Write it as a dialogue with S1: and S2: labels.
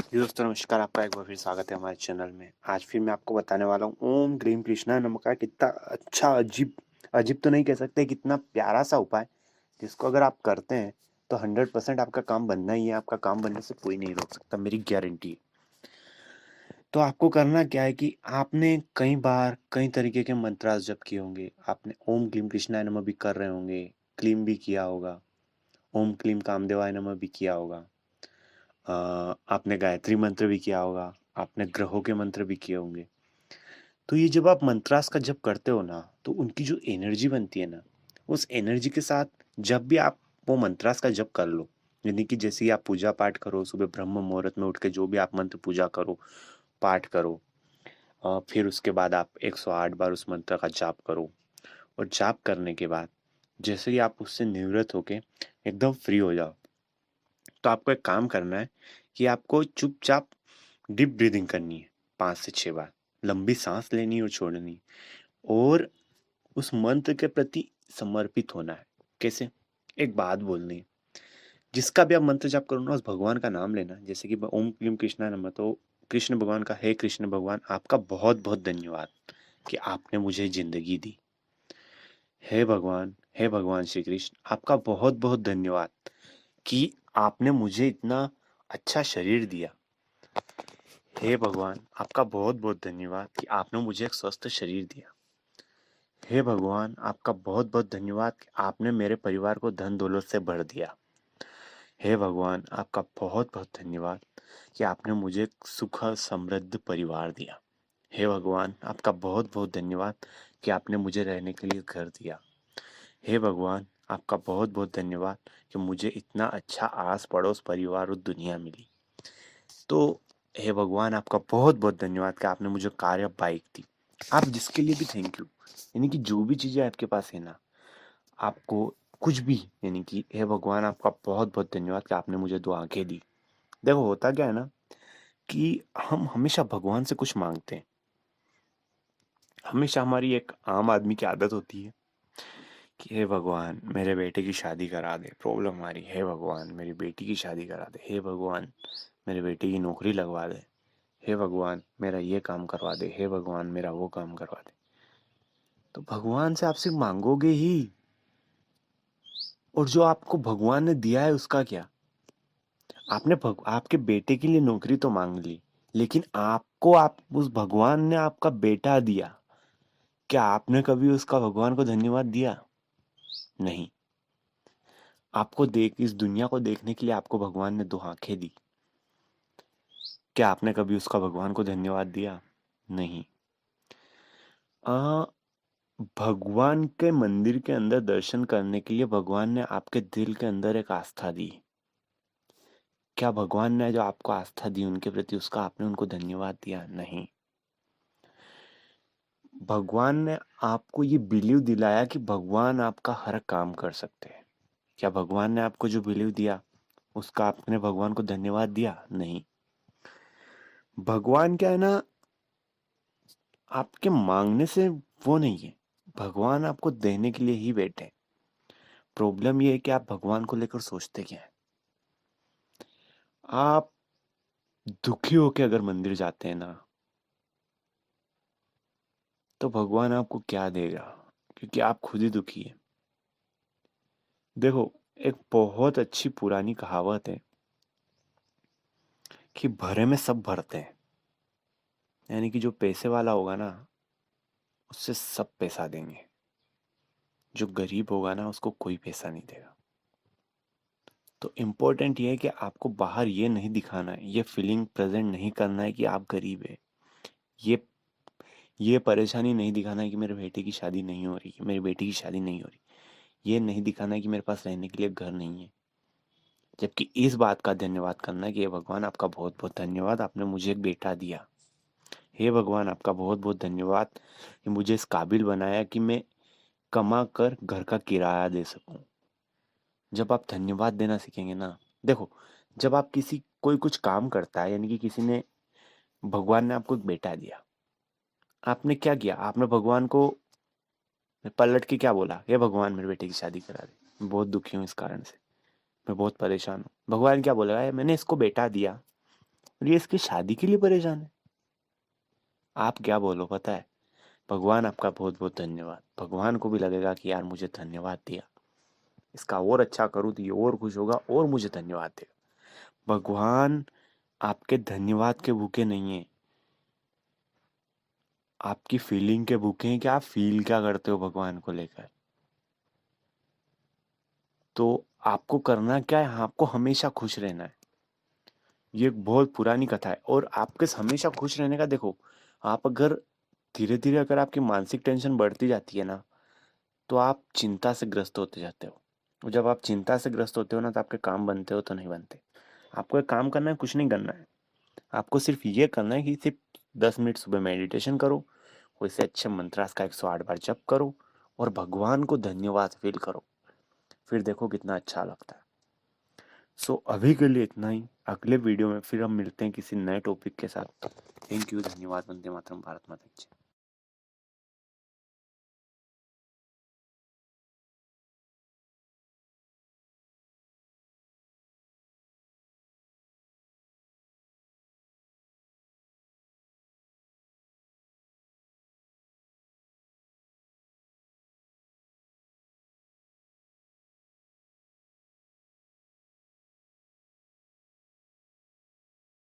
S1: जी दोस्तों नमस्कार, आपका एक बार फिर स्वागत है हमारे चैनल में। आज फिर मैं आपको बताने वाला हूँ ओम ह्रीम कृष्णाय नमः का कितना अच्छा अजीब अजीब तो नहीं कह सकते, कितना प्यारा सा उपाय जिसको अगर आप करते हैं तो 100% आपका काम बनना ही है। आपका काम बनने से कोई नहीं रोक सकता, मेरी गारंटी है। तो आपको करना क्या है कि आपने कई बार कई तरीके के मंत्रास जप किए होंगे। आपने ओम क्लीम कृष्णाय नमः भी कर रहे होंगे, क्लीम भी किया होगा, ओम क्लीम कामदेवाय नमः भी किया होगा। आपने गायत्री मंत्र भी किया होगा, आपने ग्रहों के मंत्र भी किए होंगे। तो ये जब आप मंत्रास का जप करते हो ना, तो उनकी जो एनर्जी बनती है ना, उस एनर्जी के साथ जब भी आप वो मंत्रास का जप कर लो, यानी कि जैसे ही आप पूजा पाठ करो, सुबह ब्रह्म मुहूर्त में उठ के जो भी आप मंत्र पूजा करो, पाठ करो, फिर उसके बाद आप 108 बार उस मंत्र का जाप करो। और जाप करने के बाद जैसे ही आप उससे निवृत्त होके एकदम फ्री हो जाओ, तो आपको एक काम करना है कि आपको चुपचाप डीप ब्रीदिंग करनी है 5 से 6 बार। लंबी सांस लेनी है और छोड़नी है, और उस मंत्र के प्रति समर्पित होना है। कैसे? एक बात बोलनी है, जिसका भी आप मंत्र जाप करो ना, उस भगवान का नाम लेना। जैसे कि ओम क्लीम कृष्णाय नमः, तो कृष्ण भगवान का, हे कृष्ण भगवान आपका बहुत बहुत धन्यवाद कि आपने मुझे जिंदगी दी। हे भगवान श्री कृष्ण आपका बहुत बहुत धन्यवाद कि आपने मुझे इतना अच्छा शरीर दिया। हे भगवान आपका बहुत बहुत धन्यवाद कि आपने मुझे एक स्वस्थ शरीर दिया। हे भगवान आपका बहुत बहुत धन्यवाद कि आपने मेरे परिवार को धन दौलत से भर दिया। हे भगवान आपका बहुत बहुत धन्यवाद कि आपने मुझे एक सुख समृद्ध परिवार दिया। हे भगवान आपका बहुत बहुत धन्यवाद कि आपने मुझे रहने के लिए घर दिया। हे भगवान आपका बहुत बहुत धन्यवाद कि मुझे इतना अच्छा आस पड़ोस परिवार और दुनिया मिली। तो हे भगवान आपका बहुत बहुत धन्यवाद कि आपने मुझे कार या बाइक दी। आप जिसके लिए भी थैंक यू, यानी कि जो भी चीज़ें आपके पास है ना, आपको कुछ भी, यानी कि हे भगवान आपका बहुत बहुत धन्यवाद कि आपने मुझे 2 आंखें दी। देखो होता क्या है ना, कि हम हमेशा भगवान से कुछ मांगते हैं। हमेशा हमारी एक आम आदमी की आदत होती है कि हे भगवान मेरे बेटे की शादी करा दे, प्रॉब्लम आ रही। हे भगवान मेरी बेटी की शादी करा दे। हे भगवान मेरे बेटे की नौकरी लगवा दे। हे भगवान मेरा ये काम करवा दे। हे भगवान मेरा वो काम करवा दे। तो भगवान से आप सिर्फ मांगोगे ही, और जो आपको भगवान ने दिया है उसका क्या? आपके बेटे के लिए नौकरी तो मांग ली, लेकिन आपको आप उस भगवान ने आपका बेटा दिया। क्या आपने कभी उसका भगवान को धन्यवाद दिया? नहीं। आपको देख इस दुनिया को देखने के लिए आपको भगवान ने 2 आंखें दी। क्या आपने कभी उसका भगवान को धन्यवाद दिया? नहीं। आ, भगवान के मंदिर के अंदर दर्शन करने के लिए भगवान ने आपके दिल के अंदर एक आस्था दी। क्या भगवान ने जो आपको आस्था दी उनके प्रति, उसका आपने उनको धन्यवाद दिया? नहीं। भगवान ने आपको ये बिलीव दिलाया कि भगवान आपका हर काम कर सकते हैं। क्या भगवान ने आपको जो बिलीव दिया उसका आपने भगवान को धन्यवाद दिया? नहीं। भगवान क्या है ना, आपके मांगने से वो नहीं है, भगवान आपको देने के लिए ही बैठे हैं। प्रॉब्लम ये है कि आप भगवान को लेकर सोचते क्या है। आप दुखी होके अगर मंदिर जाते हैं ना, तो भगवान आपको क्या देगा, क्योंकि आप खुद ही दुखी है। देखो, एक बहुत अच्छी पुरानी कहावत है कि भरे में सब भरते हैं। यानी कि जो पैसे वाला होगा ना, उससे सब पैसा देंगे। जो गरीब होगा ना, उसको कोई पैसा नहीं देगा। तो इम्पोर्टेंट ये है कि आपको बाहर ये नहीं दिखाना है, ये फीलिंग प्रेजेंट नहीं करना है कि आप गरीब है। ये ये परेशानी नहीं दिखाना है कि मेरे बेटे की शादी नहीं हो रही, मेरी बेटी की शादी नहीं हो रही। ये नहीं दिखाना है कि मेरे पास रहने के लिए घर नहीं है। जबकि इस बात का धन्यवाद करना है कि हे भगवान आपका बहुत बहुत धन्यवाद, आपने मुझे एक बेटा दिया। हे भगवान आपका बहुत बहुत धन्यवाद कि मुझे इस काबिल बनाया कि मैं कमा कर घर का किराया दे सकूं। जब आप धन्यवाद देना सीखेंगे ना, देखो, जब आप किसी कोई कुछ काम करता है, यानी कि किसी ने, भगवान ने आपको एक बेटा दिया, आपने क्या किया? आपने भगवान को पलट के क्या बोला? हे भगवान मेरे बेटे की शादी करा दे, मैं बहुत दुखी हूँ इस कारण से, मैं बहुत परेशान हूँ। भगवान क्या बोलेगा? मैंने इसको बेटा दिया, और ये इसकी शादी के लिए परेशान है। आप क्या बोलो पता है, भगवान आपका बहुत बहुत धन्यवाद। भगवान को भी लगेगा कि यार मुझे धन्यवाद दिया, इसका और अच्छा करूँ तो ये और खुश होगा और मुझे धन्यवाद देगा। भगवान आपके धन्यवाद के भूखे नहीं है, आपकी फीलिंग के भूखे हैं कि आप फील क्या करते हो भगवान को लेकर। तो आपको करना क्या है, आपको हमेशा खुश रहना है। ये एक बहुत पुरानी कथा है और आपके हमेशा खुश रहने का देखो, आप अगर धीरे धीरे अगर आपकी मानसिक टेंशन बढ़ती जाती है ना, तो आप चिंता से ग्रस्त होते जाते हो। और जब आप चिंता से ग्रस्त होते हो ना, तो आपके काम बनते हो तो नहीं बनते। आपको एक काम करना है, कुछ नहीं करना है, आपको सिर्फ ये करना है कि सिर्फ 10 मिनट सुबह मेडिटेशन करो, कोई से अच्छे मंत्रास का 108 बार जप करो और भगवान को धन्यवाद फील करो, फिर देखो कितना अच्छा लगता है। सो अभी के लिए इतना ही। अगले वीडियो में फिर हम मिलते हैं किसी नए टॉपिक के साथ। थैंक यू, धन्यवाद। वंदे मातरम, भारत माता की जय।